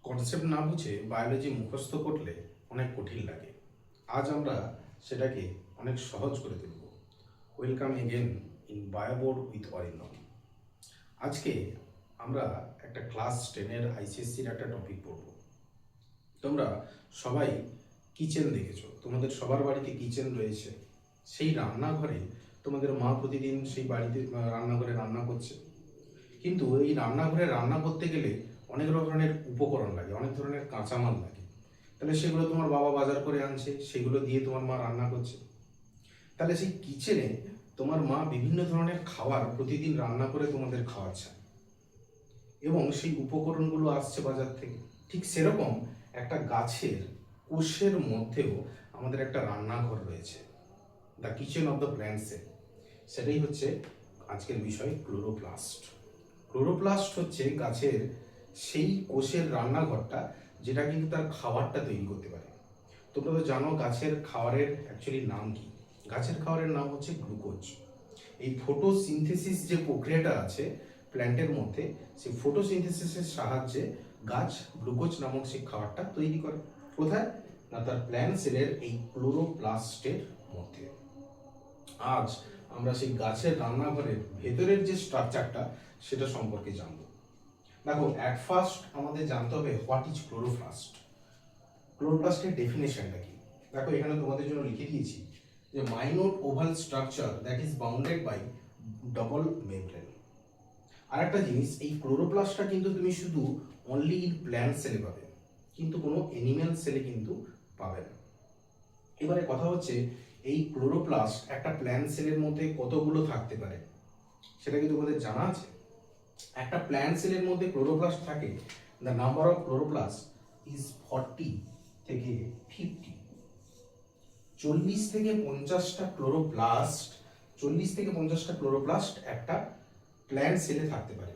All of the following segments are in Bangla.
কনসেপ্ট না বুঝে বায়োলজি মুখস্থ করলে অনেক কঠিন লাগে। আজ আমরা সেটাকে অনেক সহজ করে তুলব। Welcome again in Bioboard with Arindam. আজকে আমরা একটা ক্লাস 10-এর আইসিএসসির একটা টপিক পড়ব। তোমরা সবাই কিচেন দেখেছো, তোমাদের সবার বাড়িতে কিচেন রয়েছে। সেই রান্নাঘরে তোমাদের মা প্রতিদিন সেই বাড়িতে রান্নাঘরে রান্না করছে, কিন্তু এই রান্নাঘরে রান্না করতে গেলে অনেক ধরনের উপকরণ লাগে, অনেক ধরনের কাঁচামাল লাগে। তাহলে সেগুলো তোমার বাবা বাজার করে আনছে, সেগুলো দিয়ে তোমার মা রান্না করছে। তাহলে সেই কিচেনে তোমার মা বিভিন্ন ধরনের খাবার প্রতিদিন রান্না করে তোমাদের খাওয়াচ্ছে, এবং সেই উপকরণগুলো আসছে বাজার থেকে। ঠিক সেরকম একটা গাছের কোষের মধ্যেও আমাদের একটা রান্নাঘর রয়েছে, the kitchen of the plant sell. সেটাই হচ্ছে আজকের বিষয়, ক্লোরোপ্লাস্ট। ক্লোরোপ্লাস্ট হচ্ছে গাছের সেই কোষের রান্নাঘরটা, যেটা কিন্তু তার খাবারটা তৈরি করতে পারে। তোমরা তো জানো গাছের খাবারের অ্যাকচুয়ালি নাম কি। গাছের খাবারের নাম হচ্ছে গ্লুকোজ। এই ফটোসিনথেসিস যে প্রক্রিয়াটা আছে প্ল্যান্টের মধ্যে, সেই ফটোসিনথেসিসের সাহায্যে গাছ গ্লুকোজ নামক সেই খাবারটা তৈরি করে। কোথায় না, তার প্ল্যান্ট সেলের এই ক্লোরোপ্লাস্টের মধ্যে। আজ আমরা সেই গাছের রান্নাঘরের ভেতরের যে স্ট্রাকচারটা সেটা সম্পর্কে জানব। দেখো, অ্যাট ফার্স্ট আমাদের জানতে হবে হোয়াট ইজ ক্লোরোপ্লাস্ট। ক্লোরোপ্লাস্টের ডেফিনেশনটা কি। দেখো, এখানে তোমাদের জন্য লিখে দিয়েছি যে minor oval structure that is bounded by double membrane. আর একটা জিনিস, এই ক্লোরোপ্লাস্টটা কিন্তু তুমি শুধু অনলি ইন প্ল্যান্ট সেলে পাবে, কিন্তু কোনো অ্যানিম্যাল সেলে কিন্তু পাবে না। এবারে কথা হচ্ছে, এই ক্লোরোপ্লাস্ট একটা প্ল্যান্ট সেলের মধ্যে কতগুলো থাকতে পারে সেটা কি তোমাদের জানা আছে? একটা প্ল্যান্ট সেলের মধ্যে ক্লোরোপ্লাস্ট থাকে, the number of chloroplast is 40 থেকে 50। 40 থেকে 50টা ক্লোরোপ্লাস্ট, 40 থেকে 50টা ক্লোরোপ্লাস্ট একটা প্ল্যান্ট সেলে থাকতে পারে।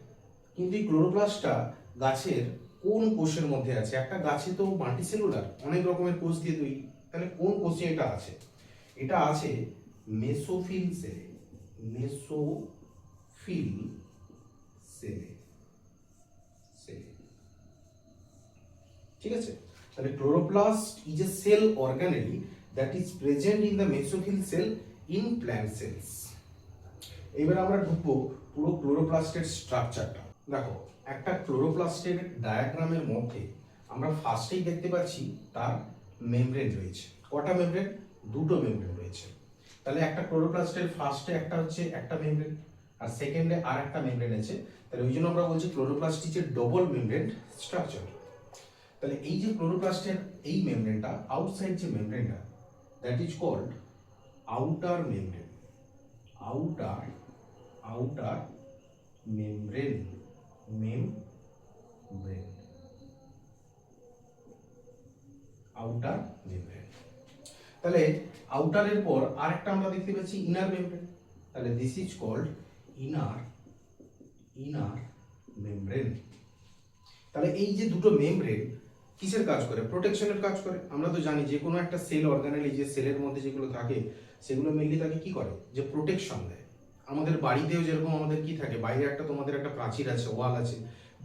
কিন্তু এই ক্লোরোপ্লাস্টটা গাছের কোন কোষের মধ্যে আছে? একটা গাছে তো মাল্টিসেলুলার, অনেক রকমের কোষ দিয়ে তৈরি। তাহলে কোন কোষে এটা আছে? এটা আছে মেসোফিল সেলে। মেসোফিল সেলে। ঠিক আছে? তাহলে chloroplast is a cell organelle that is present in the mesophyll cell in plant cells. এবার আমরা ঢুকবো পুরো ক্লোরোপ্লাস্টের স্ট্রাকচারটা। দেখো, একটা ক্লোরোপ্লাস্টের ডায়াগ্রামের মধ্যে আমরা ফার্স্টেই দেখতে পাচ্ছি তার মেমব্রেন রয়েছে। কটা মেমব্রেন? দুটো মেমব্রেন রয়েছে। তাহলে একটা ক্লোরোপ্লাস্টের ফার্স্টে একটা হচ্ছে একটা মেমব্রেন, আর সেকেন্ডে আর একটা মেমব্রেন আছে। তাহলে ওই জন্য আমরা বলছি chloroplast is a double membrane structure. তাহলে এই যে ক্লোরোপ্লাস্টের এই মেমব্রেনটা, আউটসাইড যে মেমব্রেনটা, that is called outer membrane. Outer membrane. Outer membrane. তাহলে আউটারের পর আরেকটা আমরা দেখতে পাচ্ছি ইনার মেমব্রেন। তাহলে this is called inner membrane. তাহলে এই যে দুটো মেমব্রেন কিসের কাজ করে? প্রোটেকশনের কাজ করে। আমরা তো জানি যে কোনো একটা সেল অর্গানেলি যে সেলের মধ্যে যেগুলো থাকে সেগুলো মেনলি তাকে কি করে, যে প্রোটেকশন দেয়। আমাদের বাড়িতেও যেরকম আমাদের কি থাকে, বাইরে একটা তোমাদের একটা প্রাচীর আছে, ওয়াল আছে,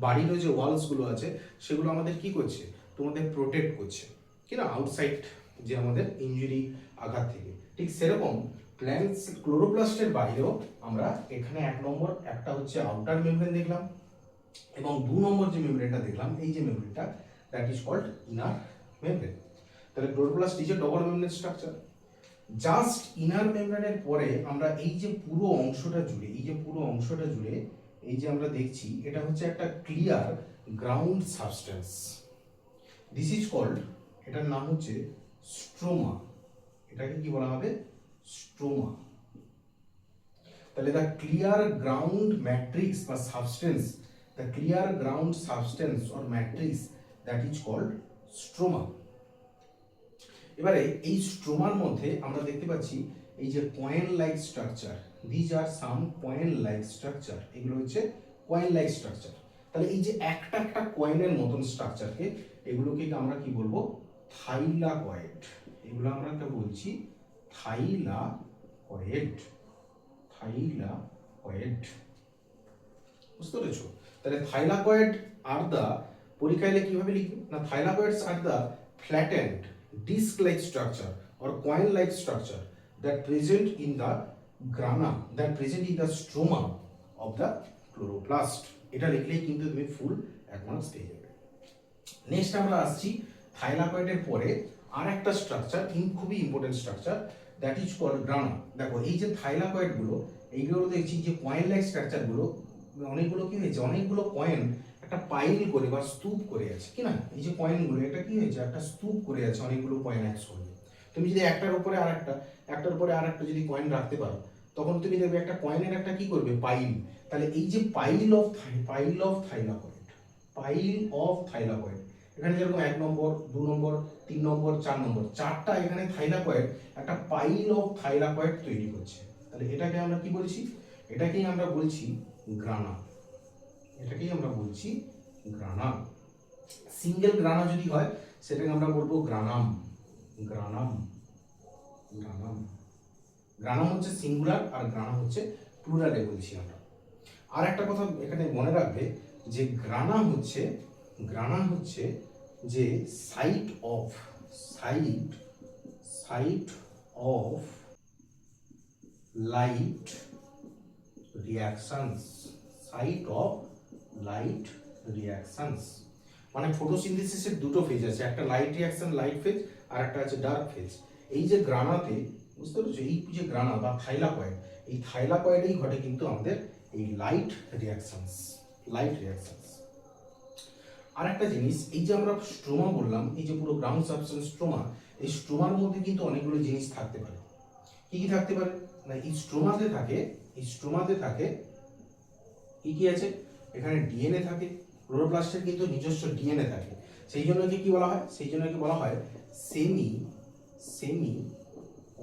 বাড়িরও যে ওয়ালসগুলো আছে সেগুলো আমাদের কি করছে, তোমাদের প্রোটেক্ট করছে কিনা, আউটসাইড যে আমাদের ইনজুরি আঘাত থেকে। ঠিক সেরকম প্ল্যান্টস ক্লোরোপ্লাস্টের বাইরেও আমরা এখানে এক নম্বর একটা হচ্ছে আউটার মেমব্রেন দেখলাম, এবং 2 নম্বর যে মেমব্রেনটা দেখলাম, এই যে মেমব্রেনটা, that is called inner membrane. তাহলে chloroplast is a double membrane structure. Just inner মেমব্রেনের পরে আমরা এই যে পুরো অংশটা জুড়ে, এই যে আমরা দেখছি, এটা হচ্ছে একটা clear ground substance. This is called, এটার নাম হচ্ছে স্ট্রোমা। এটাকে কি বলা হবে? স্ট্রোমা। তাহলে দ্য ক্লিয়ার গ্রাউন্ড ম্যাট্রিক্স বা substance, the clear ground substance or matrix that is called stroma. এবারে এই স্ট্রোমার মধ্যে আমরা দেখতে পাচ্ছি এই যে coin like structure, these are some coin like structure. এগুলো হচ্ছে কয়েন লাইক স্ট্রাকচার। তাহলে এই যে একটা একটা কয়েনের মতন স্ট্রাকচারকে, এগুলোকে আমরা কি বলবো? থাইলাকয়েড। এগুলো আমরা একটা বলছি থাইলাকয়েড। বুঝতে পেরেছো? তাহলে থাইলাকয়েড আর দ্য পরীক্ষায় এলে কিভাবে লিখবে না, thylakoids are the flattened disc like structure or coin like structure that present in the grana that present in the stroma of the chloroplast. এটা লিখলেই কিন্তু তুমি ফুল 1 মার্কস পেয়ে যাবে। নেক্সট আমরা আসছি থাইলাকয়েডের পরে আর একটা স্ট্রাকচার, খুবই important structure, that is called grana. দেখো এই যে থাইলাকয়েড গুলো, এইগুলো দেখছি যে কয়েন লাইক স্ট্রাকচার গুলো, অনেকগুলো কি হয়েছে, অনেকগুলো কয়েন একটা পাইল করে বা স্তূপ করে আছে কি না, এই যে কয়েনগুলো এটা কি হয়েছে, একটা স্তূপ করে আছে অনেকগুলো কয়েন একসঙ্গে। তুমি যদি একটার উপরে আর একটা যদি কয়েন রাখতে পারো, তখন তুমি দেখবে একটা কয়েনের একটা কি করবে, পাইল। তাহলে এই যে পাইল অফ থাইলাকয়েড, এখানে যেরকম 1 নম্বর 2 নম্বর 3 নম্বর 4 নম্বর, চারটা এখানে থাইলাকয়েড একটা পাইল অফ থাইলাকয়েড তৈরি করছে। তাহলে এটাকে আমরা কি বলছি, এটাকেই আমরা বলছি গ্রানা। সিঙ্গেল গ্রানা যদি হয় সেটাকে আমরা বলবো গ্রানাম। গ্রানাম হচ্ছে সিঙ্গুলার আর গ্রানা হচ্ছে প্লুরালে বলছি আমরা। আর একটা কথা এখানে মনে রাখবে যে গ্রানা হচ্ছে যে সাইট অফ লাইট রিঅ্যাকশনস, মানে ফটোসিনথেসিসের দুটো ফেজ আছে, একটা লাইট রিঅ্যাকশন লাইট ফেজ আর একটা আছে ডার্ক ফেজ। এই যে গ্রানাতে, বুঝতে পেরেছো, এই যে গ্রানা বা থাইলাকয়েড, এই থাইলাকয়েডেই ঘটে কিন্তু আমাদের এই লাইট রিঅ্যাকশনস। আর একটা জিনিস, এই যে আমরা স্ট্রোমা বললাম, এই যে পুরো গ্রাউন্ড সাবস্টেন্স স্ট্রোমা, এই স্ট্রোমার মধ্যে কিন্তু অনেকগুলো জিনিস থাকতে পারে। কি কি থাকতে পারে না, এই স্ট্রোমাতে থাকে কি আছে, এখানে ডিএনএ থাকে, ক্লোরোপ্লাস্টের কিন্তু নিজস্ব ডিএনএ থাকে। সেই জন্য কি বলা হয়, সেমি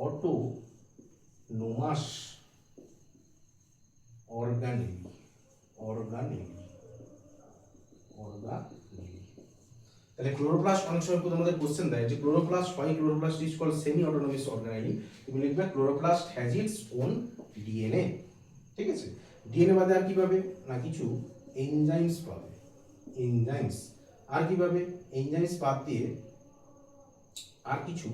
অটোনোমাস অর্গানেলি। তাহলে ক্লোরোপ্লাস্ট অনেক সময় তোমাদের কোশ্চেন দেয় যে chloroplast is called semi autonomous organelle, তুমি লিখবে chloroplast has its own DNA. ঠিক আছে, ডিএনএ বাদে আর কি পাবে না, কিছু এনজাইমস পাবে, আর কি পাবে, এনজাইমস বাদ দিয়ে আর কিছু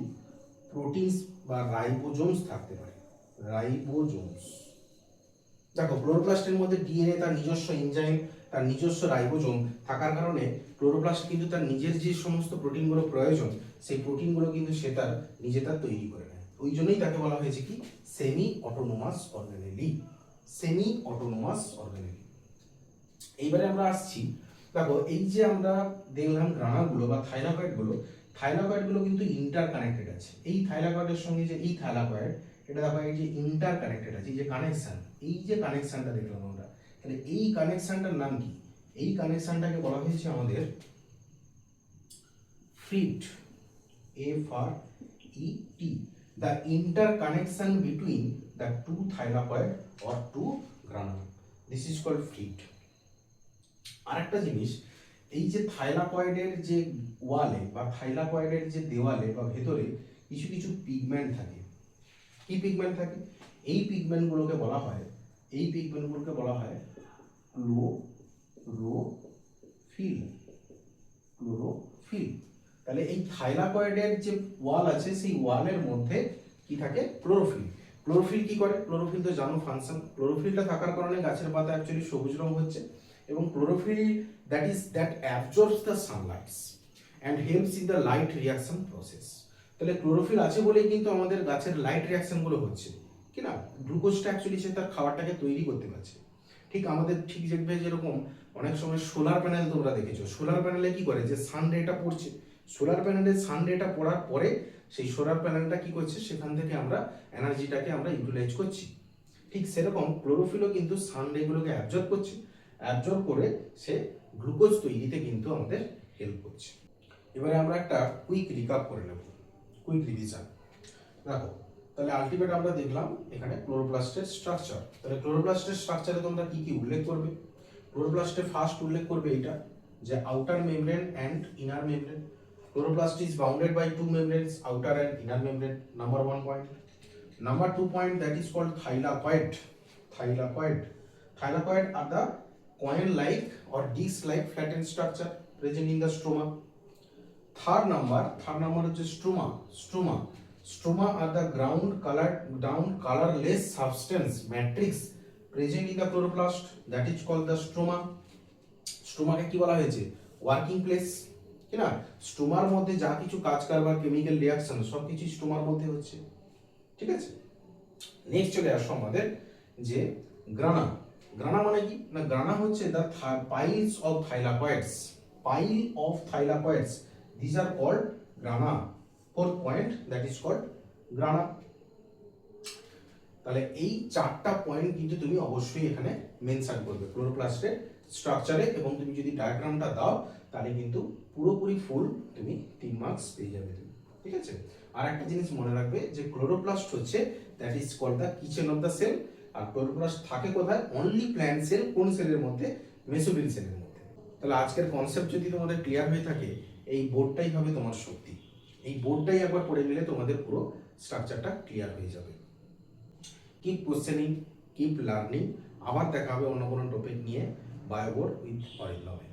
প্রোটিনস বা রাইবোজোমস থাকতে পারে, দেখো ক্লোরোপ্লাস্টের মধ্যে ডিএনএ, তার নিজস্ব এনজাইম, তার নিজস্ব রাইবোজোম থাকার কারণে ক্লোরোপ্লাস্ট কিন্তু তার নিজের যে সমস্ত প্রোটিনগুলো প্রয়োজন, সেই প্রোটিনগুলো কিন্তু সে তার তৈরি করে নেয়। ওই জন্যই তাকে বলা হয়েছে কি সেমি অটোনোমাস অর্গানেলি। এইবারে আমরা আসছি, দেখো এই যে আমরা দেখলাম গ্রানাগুলো বা থাইলাকয়েডগুলো কিন্তু ইন্টার কানেক্টেড আছে। এই থাইলাকয়েডের সঙ্গে যে এই থাইলাকয়েড, এটা দেখো এই যে ইন্টার কানেক্টেড আছে, এই যে কানেকশন, এই যে কানেকশনটা দেখলাম আমরা, তাহলে এই কানেকশনটার নাম কি, এই কানেকশনটাকে বলা হয়েছে আমাদের ফ্রিট, FRET, the interconnection between the two thylakoid or two grana. This is called FRET. আরেকটা জিনিস, এই যে থাইলাকয়েডের যে ওয়ালে বা থাইলাকয়েডের যে দেওয়ালে বা ভেতরে কিছু কিছু পিগমেন্ট থাকে। কি পিগমেন্ট থাকে, এই পিগমেন্টগুলোকে বলা হয় ক্লোরোফিল। তাহলে এই থাইলাকয়েডের যে ওয়াল আছে, সেই ওয়ালের মধ্যে কি থাকে, ক্লোরোফিল কি করে, ক্লোরোফিল তো জানো ফাংশন, ক্লোরোফিলটা থাকার কারণে গাছের পাতা অ্যাকচুয়ালি সবুজ রং হচ্ছে, এবং chlorophyll that absorbs the sunlight and helps in the light reaction process. তাহলে ক্লোরোফিল আছে বলেই কিন্তু আমাদের গাছের লাইট রিঅ্যাকশন গুলো হচ্ছে, কি না, গ্লুকোজটা অ্যাকচুয়ালি সে তার খাবারটাকে তৈরি করতে পারছে। ঠিক যেরকম অনেক সময় সোলার প্যানেল তোমরা দেখেছো, সোলার প্যানেলে কি করে, যে সানরেটা পড়ছে, সোলার প্যানেলে সানরেটা পড়ার পরে সেই সোলার প্যানেলটা কি করছে, সেখান থেকে আমরা এনার্জিটাকে আমরা ইউটিলাইজ করছি। ঠিক সেরকম ক্লোরোফিলও কিন্তু সানরেগুলোকে অ্যাবজর্ব করে সে গ্লুকোজ তৈরিতে কিন্তু আমাদের হেল্প করছে। এবারে আমরা একটা কুইক রিক্যাপ করে নেব, কুইক রিভিশন। দেখো তাহলে আলটিমেট আমরা দেখলাম এখানে ক্লোরোপ্লাস্টের স্ট্রাকচার। তাহলে ক্লোরোপ্লাস্টের স্ট্রাকচারে তোমরা কি কি উল্লেখ করবে, ক্লোরোপ্লাস্টে ফার্স্ট উল্লেখ করবে এটা যে outer membrane and inner membrane. Chloroplast is bounded by two membranes, outer and inner membrane, number 1 point. Number 2 point, that is called thylakoid. Thylakoid are the coin-like or disc-like flattened structure present in the stroma. Third number হচ্ছে stroma. Stroma are the ground colourless substance matrix present in the chloroplast, that is called the stroma. স্ট্রোমাকে কি বলা হয়েছে? ওয়ার্কিং প্লেস, কি না? স্ট্রোমার মধ্যে যা কিছু কাজ কারবার, কেমিক্যাল রিয়াকশন সবকিছু স্ট্রোমার মধ্যে হচ্ছে, ঠিক আছে। নেক্সট চলে আসো আমাদের যে গ্রানা। গ্রানা মানে কি না? গ্রানা হচ্ছে the piles of thylakoids. Pile of thylakoids, this are called grana. Fourth point, that is called grana. তাহলে এই চারটা পয়েন্ট কিন্তু তুমি অবশ্যই এখানে মেনশন করবে ক্লোরোপ্লাস্টের স্ট্রাকচারে, এবং তুমি যদি ডায়াগ্রামটা দাও তাহলে কিন্তু পুরোপুরি ফুল তুমি 3 মার্কস পেয়ে যাবে তুমি, ঠিক আছে। আর একটা জিনিস মনে রাখবে যে ক্লোরোপ্লাস্ট হচ্ছে that is called the kitchen of the cell. আর ক্লোরোপ্লাস্ট থাকে কোথায়? Only plant cell. কোন সেলের মধ্যে? মেসোফিল সেলের মধ্যে। তাহলে আজকের কনসেপ্ট যদি তোমাদের ক্লিয়ার হয়ে থাকে, এই বোর্ডটাই হবে তোমার শক্তি। এই বোর্ডটাই একবার পড়ে নিলে তোমাদের পুরো স্ট্রাকচারটা ক্লিয়ার হয়ে যাবে। Keep questioning, keep learning. আবার দেখা হবে অন্য কোনো টপিক নিয়ে বায়োবোর্ড উইথ অরিন্দমে।